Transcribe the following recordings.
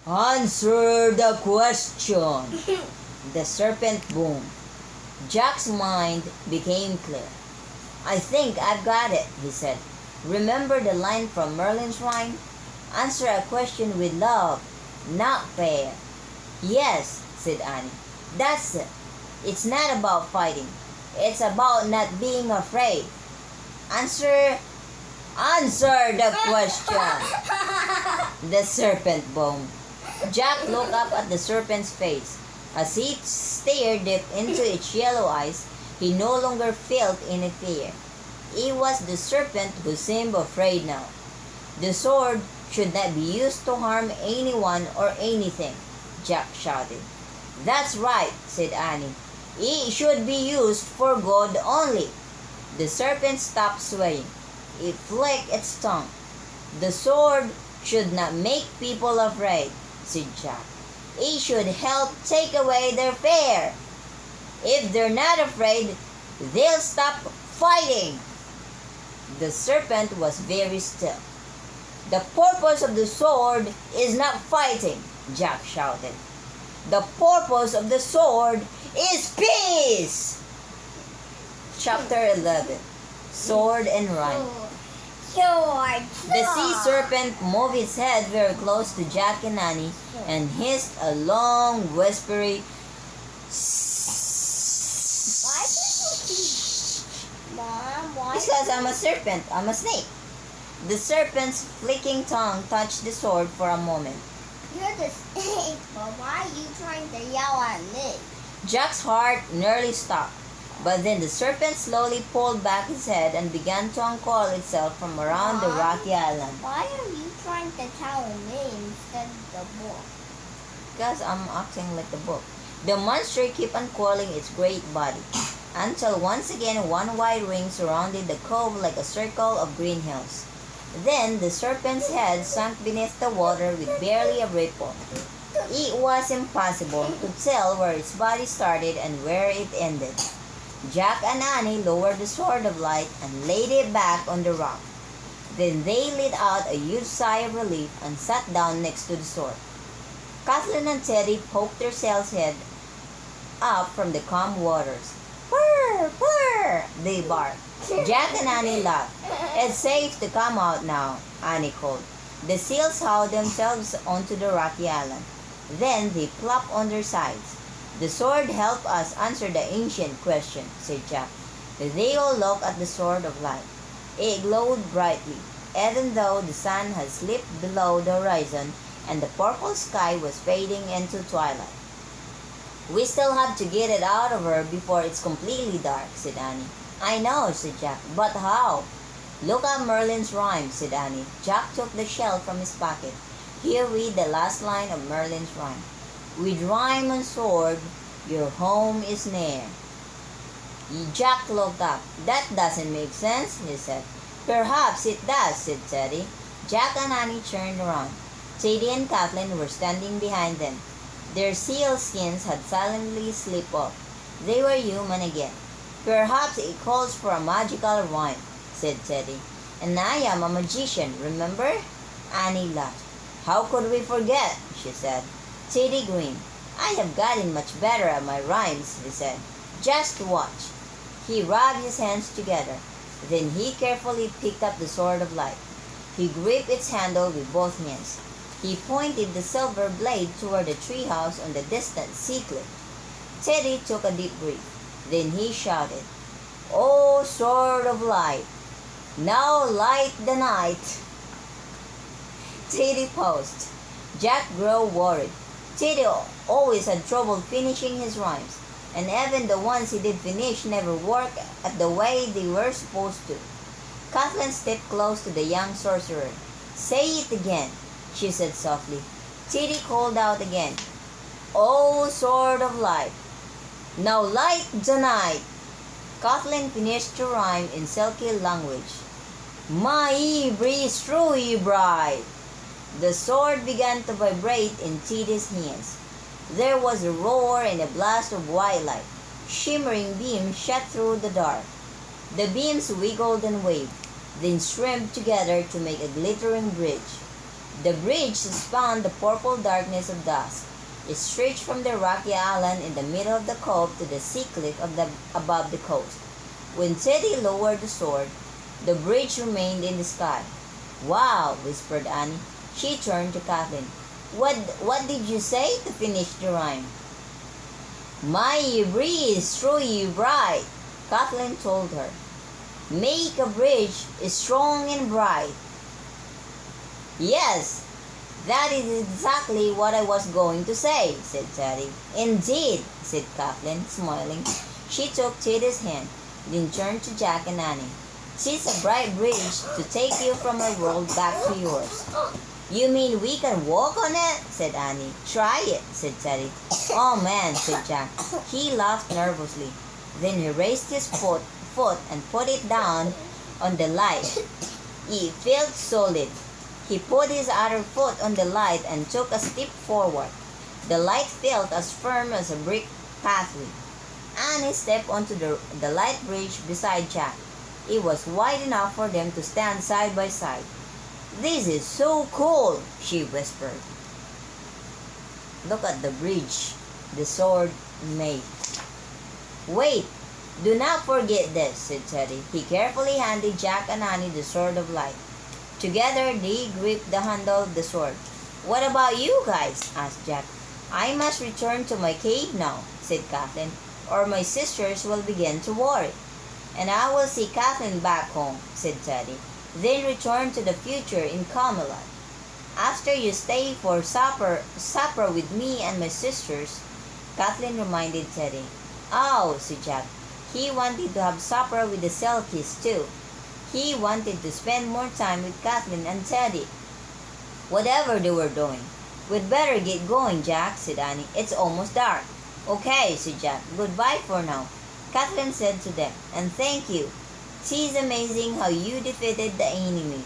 Answer the question, the serpent boomed. Jack's mind became clear. I think I've got it, he said. Remember the line from Merlin's rhyme? Answer a question with love, not fair. Yes, said Annie. That's it. It's not about fighting. It's about not being afraid. Answer the question. The serpent boomed. Jack looked up at the serpent's face. As he stared deep into its yellow eyes, he no longer felt any fear. It was the serpent who seemed afraid now. The sword should not be used to harm anyone or anything, Jack shouted. That's right, said Annie. It should be used for good only. The serpent stopped swaying. It flicked its tongue. The sword should not make people afraid, said Jack. It should help take away their fear. If they're not afraid, they'll stop fighting. The serpent was very still. The purpose of the sword is not fighting, Jack shouted. The purpose of the sword is peace! Chapter 11. Sword and Rhyme. The sea serpent moved its head very close to Jack and Annie and hissed a long, whispery Because I'm a serpent, I'm a snake. The serpent's flicking tongue touched the sword for a moment. You're the snake, but why are you trying to yell at me? Jack's heart nearly stopped, but then the serpent slowly pulled back his head and began to uncoil itself from around the rocky island. Why are you trying to tell me instead of the book? Because I'm acting like the book. The monster kept uncoiling its great body, until once again one wide ring surrounded the cove like a circle of green hills. Then the serpent's head sunk beneath the water with barely a ripple. It was impossible to tell where its body started and where it ended. Jack and Annie lowered the sword of light and laid it back on the rock. Then they let out a huge sigh of relief and sat down next to the sword. Kathleen and Teddy poked their sail's head up from the calm waters. Purr, purr, they barked. Jack and Annie laughed. It's safe to come out now, Annie called. The seals hauled themselves onto the rocky island. Then they plopped on their sides. The sword helped us answer the ancient question, said Jack. They all looked at the sword of light. It glowed brightly, even though the sun had slipped below the horizon and the purple sky was fading into twilight. We still have to get it out of her before it's completely dark, said Annie. I know, said Jack, but how? Look at Merlin's rhyme, said Annie. Jack took the shell from his pocket. Here read the last line of Merlin's rhyme. With rhyme and sword, your home is near. Jack looked up. That doesn't make sense, he said. Perhaps it does, said Teddy. Jack and Annie turned around. Teddy and Kathleen were standing behind them. Their seal skins had silently slipped off. They were human again. Perhaps it calls for a magical rhyme, said Teddy. And I am a magician, remember? Annie laughed. How could we forget, she said. Teddy grinned. I have gotten much better at my rhymes, he said. Just watch. He rubbed his hands together. Then he carefully picked up the sword of light. He gripped its handle with both hands. He pointed the silver blade toward the treehouse on the distant sea cliff. Teddy took a deep breath. Then he shouted, "Oh, sword of light, now light the night." Teddy paused. Jack grew worried. Teddy always had trouble finishing his rhymes, and even the ones he did finish never worked at the way they were supposed to. Kathleen stepped close to the young sorcerer. "Say it again," she said softly. Teddy called out again, "Oh, sword of light, now light the night." Kathleen finished the rhyme in silky language. "My breeze through ye bright." The sword began to vibrate in Teddy's hands. There was a roar and a blast of white light. Shimmering beams shot through the dark. The beams wiggled and waved, then shrimped together to make a glittering bridge. The bridge spanned the purple darkness of dusk. It stretched from the rocky island in the middle of the cove to the sea cliff above the coast. When Teddy lowered the sword, the bridge remained in the sky. "Wow," whispered Annie. She turned to Kathleen. What did you say?" to finish the rhyme. "My breeze through you bright," Kathleen told her. "Make a bridge strong and bright." "Yes, that is exactly what I was going to say," said Teddy. "Indeed," said Kathleen, smiling. She took Teddy's hand, then turned to Jack and Annie. "'Tis a bright bridge to take you from my world back to yours." "You mean we can walk on it?" said Annie. "Try it," said Teddy. "Oh man," said Jack. He laughed nervously. Then he raised his foot and put it down on the light. It felt solid. He put his other foot on the light and took a step forward. The light felt as firm as a brick pathway. Annie stepped onto the light bridge beside Jack. It was wide enough for them to stand side by side. "This is so cool," she whispered. "Look at the bridge the sword made." "Wait, do not forget this," said Teddy. He carefully handed Jack and Annie the sword of light. Together they gripped the handle of the sword. "What about you guys?" asked Jack. "I must return to my cave now," said Kathleen, "or my sisters will begin to worry." "And I will see Kathleen back home," said Teddy. "Then return to the future in Camelot. After you stay for supper with me and my sisters," Kathleen reminded Teddy. "Oh," said Jack. He wanted to have supper with the Selkies too. He wanted to spend more time with Kathleen and Teddy, whatever they were doing. "We'd better get going, Jack," said Annie. "It's almost dark." "Okay," said Jack. "Goodbye for now," Kathleen said to them. "And thank you. 'Tis amazing how you defeated the enemy."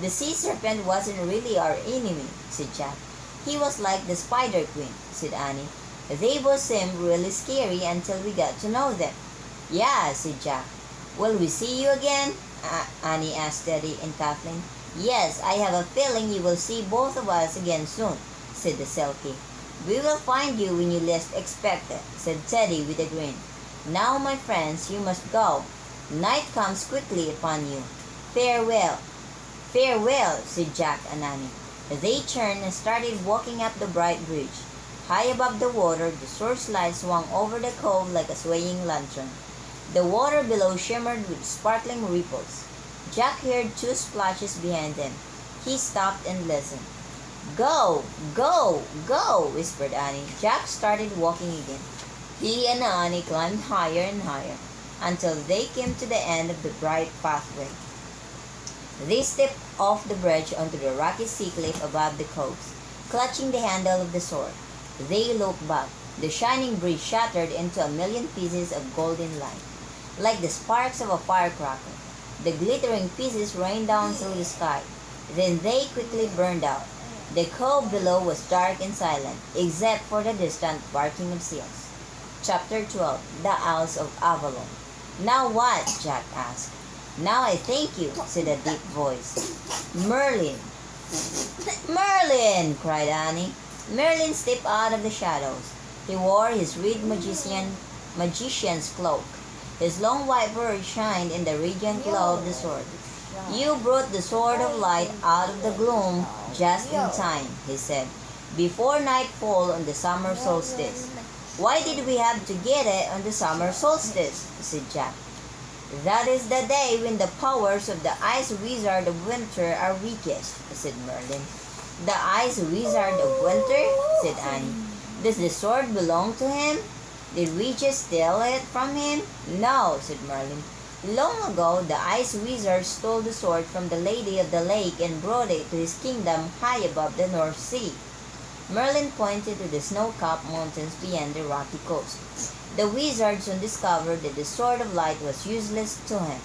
"The Sea Serpent wasn't really our enemy," said Jack. "He was like the Spider Queen," said Annie. "They both seemed really scary until we got to know them." "Yeah," said Jack. "Will we see you again?" Annie asked Teddy and Kathleen. "Yes, I have a feeling you will see both of us again soon," said the Selkie. "We will find you when you least expect it," said Teddy with a grin. "Now, my friends, you must go. Night comes quickly upon you. Farewell." "Farewell," said Jack and Annie. They turned and started walking up the bright bridge. High above the water, the swordlight swung over the cove like a swaying lantern. The water below shimmered with sparkling ripples. Jack heard two splashes behind them. He stopped and listened. "Go, go, go," whispered Annie. Jack started walking again. He and Annie climbed higher and higher until they came to the end of the bright pathway. They stepped off the bridge onto the rocky sea cliff above the coves, clutching the handle of the sword. They looked back. The shining bridge shattered into a million pieces of golden light, like the sparks of a firecracker. The glittering pieces rained down through the sky. Then they quickly burned out. The cove below was dark and silent, except for the distant barking of seals. Chapter 12. The Isles of Avalon. "Now what?" Jack asked. "Now I thank you," said a deep voice. "Merlin!" "Merlin!" cried Annie. Merlin stepped out of the shadows. He wore his red magician's cloak. His long white beard shined in the radiant glow of the sword. "You brought the sword of light out of the gloom just in time," he said, "before nightfall on the summer solstice." "Why did we have to get it on the summer solstice?" said Jack. "That is the day when the powers of the Ice Wizard of Winter are weakest," said Merlin. "The Ice Wizard of Winter?" said Annie. "Does the sword belong to him? Did we just steal it from him?" "No," said Merlin. "Long ago, the Ice Wizard stole the sword from the Lady of the Lake and brought it to his kingdom high above the North Sea." Merlin pointed to the snow-capped mountains beyond the rocky coast. The wizard soon discovered that the sword of light was useless to him,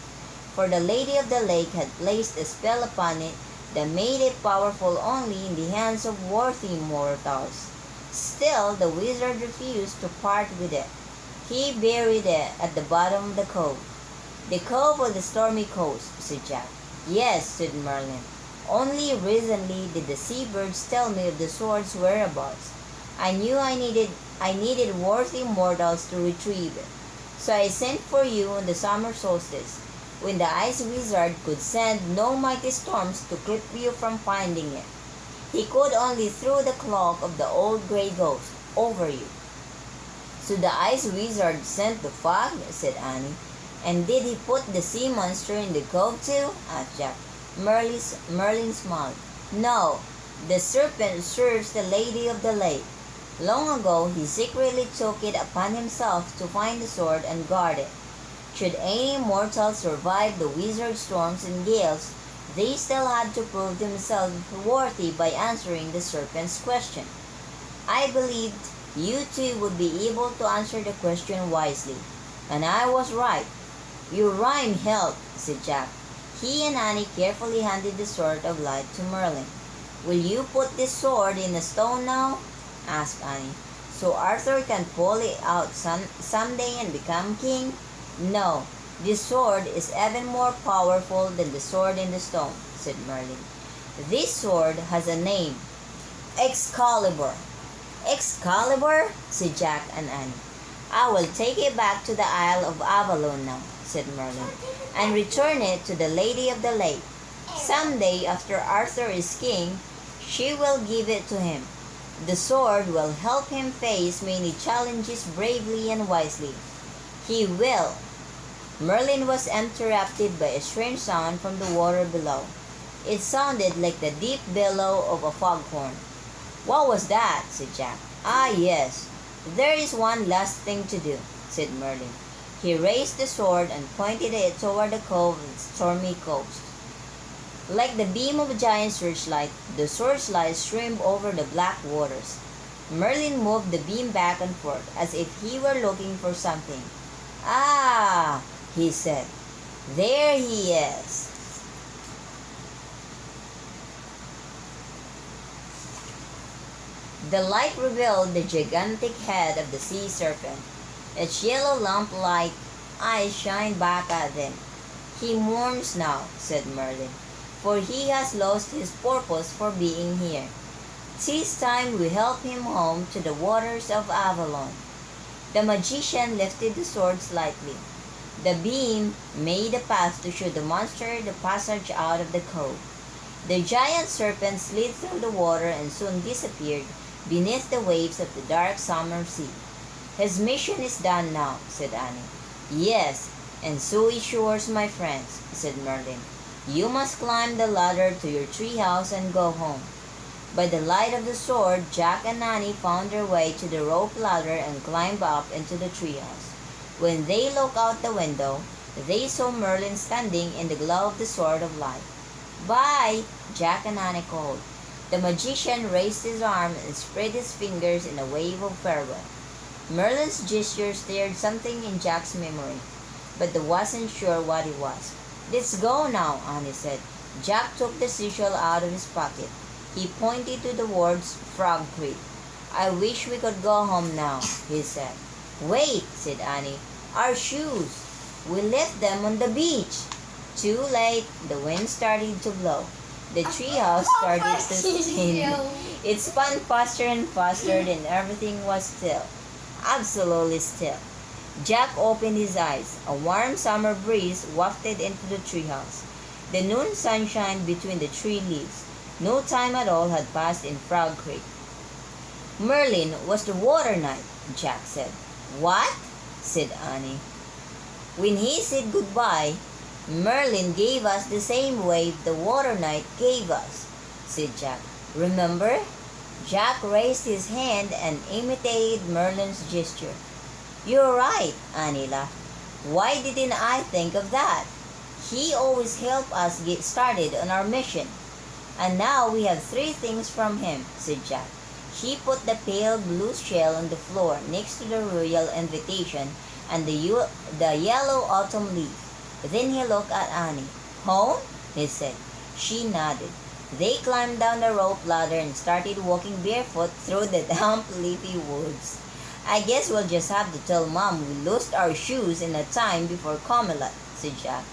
for the Lady of the Lake had placed a spell upon it that made it powerful only in the hands of worthy mortals. Still, the wizard refused to part with it. He buried it at the bottom of the cove. "The cove of the stormy coast," said Jack. "Yes," said Merlin. Only recently did the seabirds tell me of the sword's whereabouts. I knew I needed worthy mortals to retrieve it. So I sent for you on the summer solstice, when the ice wizard could send no mighty storms to keep you from finding it. He could only throw the cloak of the old gray ghost over you. So the ice wizard sent the fog, said Annie. And did he put the sea monster in the cove too? Asked Jack. Merlin smiled. No, the serpent serves the lady of the lake. Long ago he secretly took it upon himself to find the sword and guard it. Should any mortal survive the wizard's storms and gales, they still had to prove themselves worthy by answering the serpent's question. I believed you two would be able to answer the question wisely, and I was right. Your rhyme helped, said Jack. He and Annie carefully handed the sword of light to Merlin. Will you put this sword in a stone now? Asked Annie. So Arthur can pull it out someday and become king? No, this sword is even more powerful than the sword in the stone, said Merlin. This sword has a name, Excalibur. Excalibur? Said Jack and Annie. I will take it back to the Isle of Avalon now, said Merlin, and return it to the Lady of the Lake. Someday after Arthur is king, she will give it to him. The sword will help him face many challenges bravely and wisely. He will. Merlin was interrupted by a strange sound from the water below. It sounded like the deep bellow of a foghorn. What was that? Said Jack. Ah, yes. There is one last thing to do, said Merlin. He raised the sword and pointed it toward the cove and stormy coast. Like the beam of a giant searchlight, the searchlight streamed over the black waters. Merlin moved the beam back and forth as if he were looking for something. Ah, he said. There he is. The light revealed the gigantic head of the sea serpent. Its yellow lamp-like eyes shined back at them. He mourns now, said Merlin, for he has lost his purpose for being here. 'Tis time we help him home to the waters of Avalon. The magician lifted the sword slightly. The beam made a path to show the monster the passage out of the cove. The giant serpent slid through the water and soon disappeared beneath the waves of the dark summer sea. His mission is done now, said Annie. Yes, and so is yours, my friends, said Merlin. You must climb the ladder to your treehouse and go home. By the light of the sword, Jack and Annie found their way to the rope ladder and climbed up into the treehouse. When they looked out the window, they saw Merlin standing in the glow of the sword of light. Bye, Jack and Annie called. The magician raised his arm and spread his fingers in a wave of farewell. Merlin's gesture stirred something in Jack's memory, but he wasn't sure what it was. Let's go now, Annie said. Jack took the seashell out of his pocket. He pointed to the words Frog Creek. I wish we could go home now, he said. Wait, said Annie. Our shoes. We left them on the beach. Too late. The wind started to blow. The treehouse started to spin. It spun faster and faster, and everything was still. Absolutely still. Jack opened his eyes. A warm summer breeze wafted into the treehouse. The noon sunshine between the tree leaves. No time at all had passed in Frog Creek. Merlin was the water knight, Jack said. What? Said Annie. When he said goodbye, Merlin gave us the same wave the water knight gave us, said Jack. Remember? Jack raised his hand and imitated Merlin's gesture. You're right, Annie laughed. Why didn't I think of that? He always helped us get started on our mission. And now we have 3 things from him, said Jack. He put the pale blue shell on the floor next to the royal invitation and the yellow autumn leaf. Then he looked at Annie. Home? He said. She nodded. They climbed down the rope ladder and started walking barefoot through the damp, leafy woods. I guess we'll just have to tell Mom we lost our shoes in a time before Camelot, said Jack.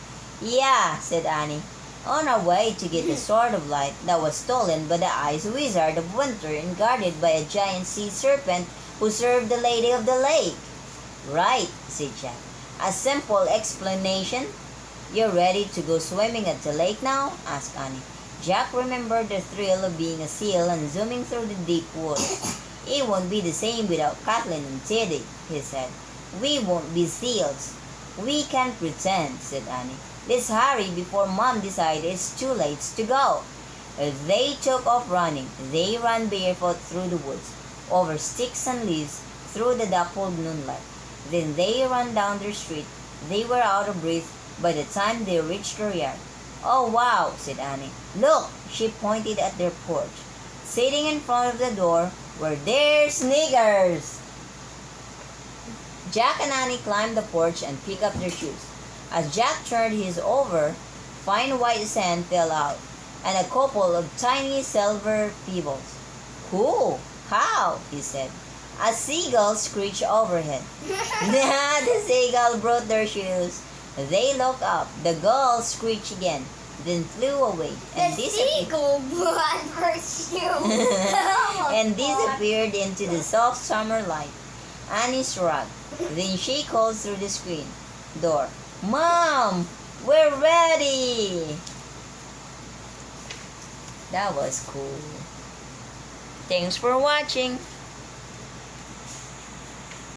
Yeah, said Annie. on our way to get the Sword of Light that was stolen by the Ice Wizard of Winter and guarded by a giant sea serpent who served the Lady of the Lake. Right, said Jack. A simple explanation. You're ready to go swimming at the lake now? Asked Annie. Jack remembered the thrill of being a seal and zooming through the deep woods. It won't be the same without Kathleen and Teddy, he said. We won't be seals. We can pretend, said Annie. Let's hurry before Mom decides it's too late to go. They took off running. They ran barefoot through the woods, over sticks and leaves, through the dappled moonlight. Then they ran down their street. They were out of breath by the time they reached their yard. Oh, wow, said Annie. Look, she pointed at their porch. Sitting in front of the door were their sneakers. Jack and Annie climbed the porch and picked up their shoes. As Jack turned his over, fine white sand fell out, and a couple of tiny silver pebbles. Cool! How? He said. A seagull screeched overhead. The seagull brought their shoes. They looked up. The gull screeched again, then flew away and seagull brought her shoes. and disappeared into the soft summer light. Annie shrugged. Then she called through the screen door, Mom, we're ready! That was cool. Thanks for watching.